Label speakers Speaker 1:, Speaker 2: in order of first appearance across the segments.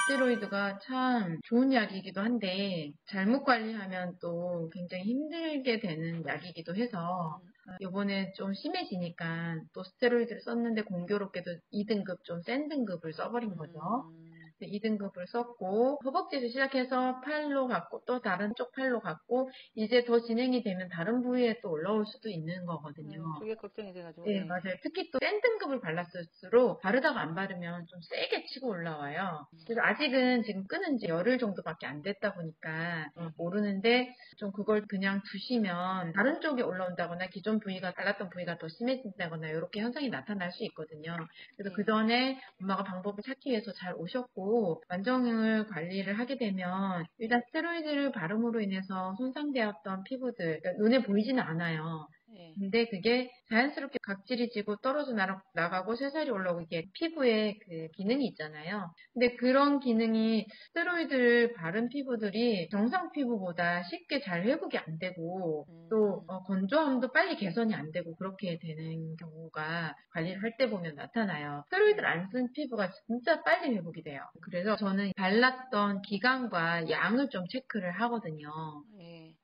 Speaker 1: 스테로이드가 참 좋은 약이기도 한데 잘못 관리하면 또 굉장히 힘들게 되는 약이기도 해서 요번에 좀 심해지니까 또 스테로이드를 썼는데 공교롭게도 2등급 좀 센 등급을 써버린 거죠. 2등급을 썼고 허벅지를 시작해서 팔로 갔고 또 다른 쪽 팔로 갔고 이제 더 진행이 되면 다른 부위에 또 올라올 수도 있는 거거든요.
Speaker 2: 그게 걱정이 돼가지고.
Speaker 1: 네, 맞아요. 특히 또 센 등급을 발랐을수록 바르다가 안 바르면 좀 세게 치고 올라와요. 그래서 아직은 지금 끊은 지 열흘 정도밖에 안 됐다 보니까 모르는데 좀 그걸 그냥 두시면 다른 쪽에 올라온다거나 기존 부위가 발랐던 부위가 더 심해진다거나 이렇게 현상이 나타날 수 있거든요. 그래서 그 전에 엄마가 방법을 찾기 위해서 잘 오셨고 만정을 관리를 하게 되면 일단 스테로이드를 바름으로 인해서 손상되었던 피부들 그러니까 눈에 보이지는 않아요. 근데 그게 자연스럽게 각질이 지고 떨어져 나가고 새살이 올라오고 이게 피부에 그 기능이 있잖아요. 근데 그런 기능이 스테로이드를 바른 피부들이 정상 피부보다 쉽게 잘 회복이 안 되고 또 건조함도 빨리 개선이 안 되고 그렇게 되는 경우가 관리를 할 때 보면 나타나요. 스테로이드를 안 쓴 피부가 진짜 빨리 회복이 돼요. 그래서 저는 발랐던 기간과 양을 좀 체크를 하거든요.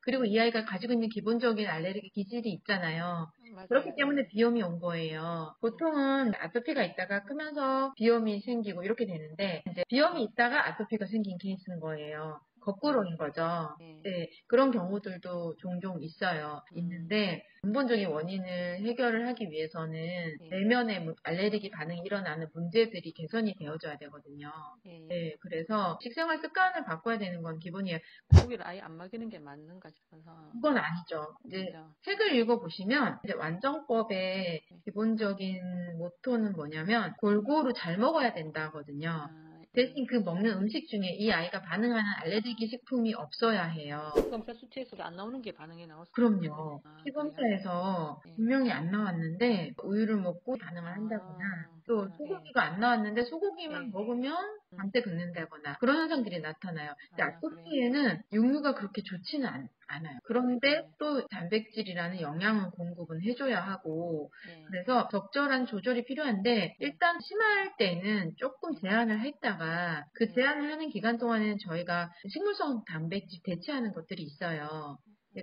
Speaker 1: 그리고 이 아이가 가지고 있는 기본적인 알레르기 기질이 있잖아요.
Speaker 2: 맞아요.
Speaker 1: 그렇기 때문에 비염이 온 거예요. 보통은 아토피가 있다가 크면서 비염이 생기고 이렇게 되는데 이제 비염이 있다가 아토피가 생긴 케이스인 거예요. 거꾸로인 거죠. 네, 그런 경우들도 종종 있어요. 있는데 근본적인 원인을 해결을 하기 위해서는 내면의 알레르기 반응이 일어나는 문제들이 개선이 되어줘야 되거든요. 네, 그래서 식생활 습관을 바꿔야 되는 건 기본이에요.
Speaker 2: 고기를 아예 안 먹이는 게 맞는가 싶어서.
Speaker 1: 그건 아니죠. 이제 책을 읽어보시면 이제 완정법의 기본적인 모토는 뭐냐면 골고루 잘 먹어야 된다거든요. 대신 그 먹는 음식 중에 이 아이가 반응하는 알레르기 식품이 없어야 해요.
Speaker 2: 피검사 수치에서도 안 나오는 게 반응이 나왔어요?
Speaker 1: 그럼요. 피검사에서 분명히 안 나왔는데 우유를 먹고 반응을 한다거나 또 소고기가 안 나왔는데 소고기만 먹으면 밤새 긁는다거나 그런 현상들이 나타나요. 근데 아토피에는 육류가 그렇게 좋지는 않아요. 그런데 또 단백질이라는 영양은 공급은 해줘야 하고 그래서 적절한 조절이 필요한데 일단 심할 때는 조금 제한을 했다가 그 제한을 하는 기간 동안에는 저희가 식물성 단백질 대체하는 것들이 있어요.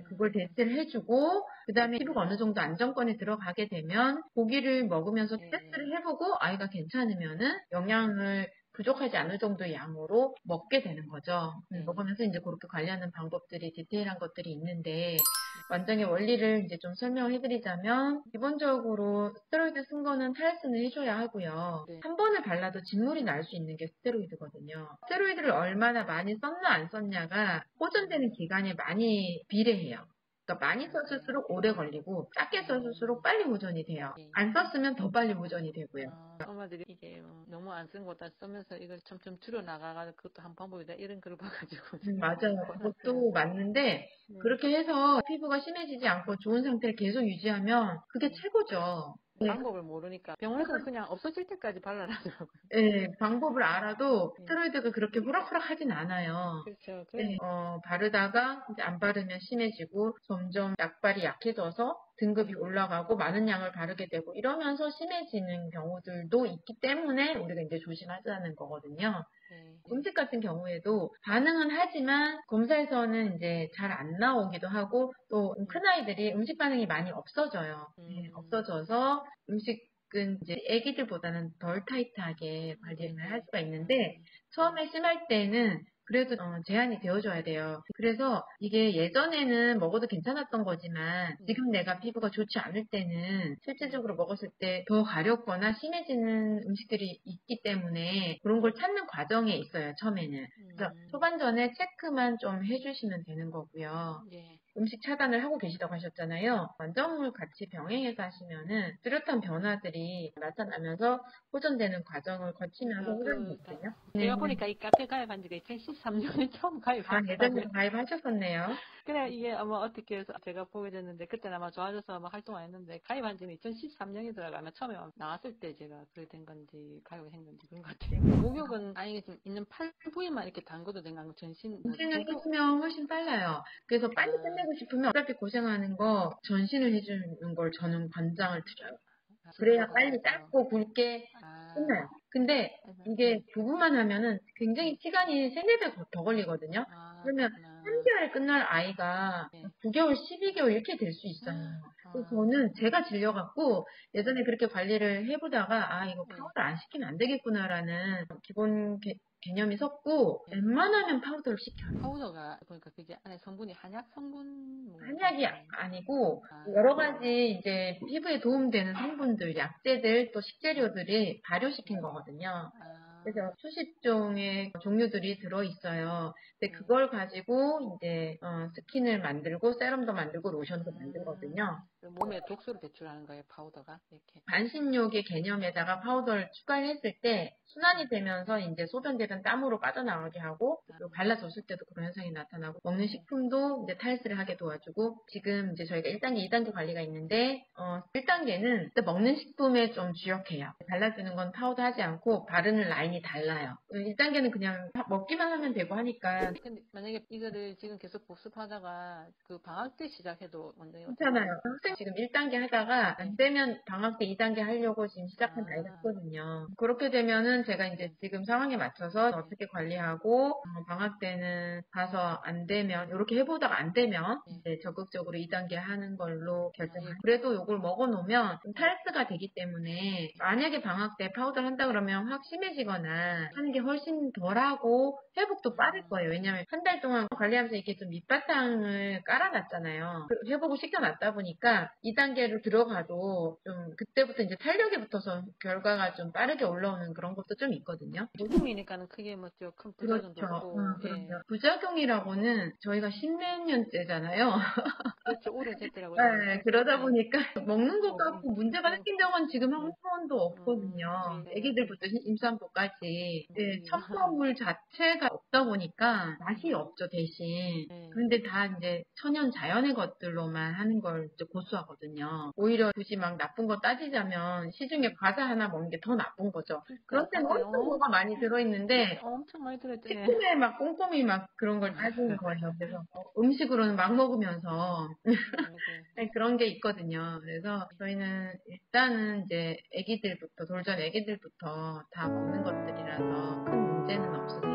Speaker 1: 그걸 대체를 해주고 그 다음에 피부가 어느 정도 안정권에 들어가게 되면 고기를 먹으면서 테스트를 해보고 아이가 괜찮으면은 영양을 부족하지 않을 정도의 양으로 먹게 되는 거죠. 먹으면서 이제 그렇게 관리하는 방법들이 디테일한 것들이 있는데 완전히 원리를 이제 좀 설명을 해드리자면 기본적으로 스테로이드 쓴 거는 탈수는 해줘야 하고요. 한 번을 발라도 진물이 날 수 있는 게 스테로이드거든요. 스테로이드를 얼마나 많이 썼나 안 썼냐가 호전되는 기간에 많이 비례해요. 그러니까 많이 썼을수록 오래 걸리고 작게 썼을수록 빨리 호전이 돼요. 안 썼으면 더 빨리 호전이 되고요.
Speaker 2: 엄마들이 이게 너무 안 쓴 거다 쓰면서 이걸 점점 줄여나가가 그것도 한 방법이다 이런 글을 봐가지고
Speaker 1: 맞아요. 그것도 맞는데 그렇게 해서 피부가 심해지지 않고 좋은 상태를 계속 유지하면 그게 최고죠.
Speaker 2: 방법을 모르니까 병원에서는 그냥 없어질 때까지 발라라더라고요.
Speaker 1: 네, 방법을 알아도 스테로이드가 그렇게 호락호락 하진 않아요.
Speaker 2: 그렇죠.
Speaker 1: 네, 바르다가 이제 안 바르면 심해지고 점점 약발이 약해져서 등급이 올라가고 많은 양을 바르게 되고 이러면서 심해지는 경우들도 있기 때문에 우리가 이제 조심하자는 거거든요. 음식 같은 경우에도 반응은 하지만 검사에서는 이제 잘 안 나오기도 하고 또 큰아이들이 음식 반응이 많이 없어져요. 없어져서 음식은 이제 애기들보다는 덜 타이트하게 관리를 할 수가 있는데 처음에 심할 때는 그래도 제한이 되어줘야 돼요. 그래서 이게 예전에는 먹어도 괜찮았던 거지만 지금 내가 피부가 좋지 않을 때는 실질적으로 먹었을 때 더 가렵거나 심해지는 음식들이 있기 때문에 그런 걸 찾는 과정에 있어요. 처음에는. 그래서 초반전에 체크만 좀 해주시면 되는 거고요. 음식 차단을 하고 계시다고 하셨잖아요. 완정을 같이 병행해서 하시면은 뚜렷한 변화들이 나타나면서 호전되는 과정을 거치면서 호전이 있거든요.
Speaker 2: 제가 보니까 이 카페 가입한 지가 2013년에 처음 가입한
Speaker 1: 예전에 가입하셨었네요.
Speaker 2: 그래 이게 아마 어떻게 해서 제가 보게 됐는데 그때는 아마 좋아져서 막 활동 안 했는데 가입한 지는 2013년이더라고요. 아마 처음에 나왔을 때 제가 그렇게 된 건지 가입을 한 건지 그런 것 같아요. 목욕은 아예 좀 있는 팔 부위만 이렇게 담궈도 되는 거 전신
Speaker 1: 전신을 해주면 훨씬 빨라요. 그래서 빨리 끝내고 싶으면 어차피 고생하는 거 전신을 해주는 걸 저는 권장을 드려요. 그래야 빨리 짧고 굵게 끝나요. 근데 이게 부부만 하면은 굉장히 시간이 3, 4배 더 걸리거든요. 그러면 3개월에 끝날 아이가 9개월, 12개월 이렇게 될 수 있어요. 그래서 저는 제가 질려갖고 예전에 그렇게 관리를 해보다가 이거 파우더 안 시키면 안 되겠구나라는 기본 개념이 섰고 웬만하면 파우더를 시켜요.
Speaker 2: 파우더가 그러니까 그게 안에 성분이 한약 성분
Speaker 1: 한약이 아니고 여러 가지 이제 피부에 도움되는 성분들, 약재들 또 식재료들이 발효시킨 거거든요. 그래서 수십 종의 종류들이 들어있어요. 근데 그걸 가지고 이제 스킨을 만들고 세럼도 만들고 로션도 만들거든요.
Speaker 2: 몸에 독소를 배출하는 거예요, 파우더가? 이렇게.
Speaker 1: 반신욕의 개념에다가 파우더를 추가를 했을 때 순환이 되면서 이제 소변되던 땀으로 빠져나가게 하고 또 발라줬을 때도 그런 현상이 나타나고 먹는 식품도 이제 탈수를 하게 도와주고 지금 이제 저희가 1단계, 2단계 관리가 있는데 1단계는 먹는 식품에 좀 주력해요. 발라주는 건 파우더 하지 않고 바르는 라인이 달라요. 1단계는 그냥 먹기만 하면 되고 하니까.
Speaker 2: 근데 만약에 이거를 지금 계속 복습하다가 그 방학 때 시작해도 완전히
Speaker 1: 괜찮아요. 학생 지금 1단계 하다가 안 되면 방학 때 2단계 하려고 지금 시작한 아이가 있거든요. 그렇게 되면은 제가 이제 지금 상황에 맞춰서 어떻게 관리하고 방학 때는 가서 안 되면 이렇게 해보다가 안 되면 이제 적극적으로 2단계 하는 걸로 결정해요. 그래도 이걸 먹어놓으면 좀 탈수가 되기 때문에 만약에 방학 때 파우더를 한다 그러면 확 심해지거나 하는 게 훨씬 덜하고 회복도 빠를 거예요. 왜냐하면 한 달 동안 관리하면서 이렇게 좀 밑바탕을 깔아놨잖아요. 회복을 시켜놨다 보니까 2단계로 들어가도 좀 그때부터 이제 탄력이 붙어서 결과가 좀 빠르게 올라오는 그런 것도 좀 있거든요.
Speaker 2: 모금이니까는 크게 뭐죠 큰 부작용도 없고.
Speaker 1: 그렇죠. 부작용이라고는 저희가 10몇 년째잖아요.
Speaker 2: 그렇죠. 오래됐더라고요.
Speaker 1: 네, 그러다 보니까 먹는 것 갖고 문제가 생긴 적은 지금 한 번도 없거든요. 애기들부터 임산부까지. 첨가물 자체가 없다 보니까 맛이 없죠, 대신. 그런데 다 이제 천연 자연의 것들로만 하는 걸 이제 고수하거든요. 오히려 굳이 막 나쁜 거 따지자면 시중에 과자 하나 먹는 게 더 나쁜 거죠. 그런 때는 엄청 뭐가 많이 들어있는데
Speaker 2: 엄청 많이 들어있죠.
Speaker 1: 식품에 막 꼼꼼히 막 그런 걸 따지는 거예요. 그래서 음식으로는 막 먹으면서 네, 그런 게 있거든요. 그래서 저희는 일단은 이제 돌전 애기들부터 다 먹는 것들이라서 큰 문제는 없어요.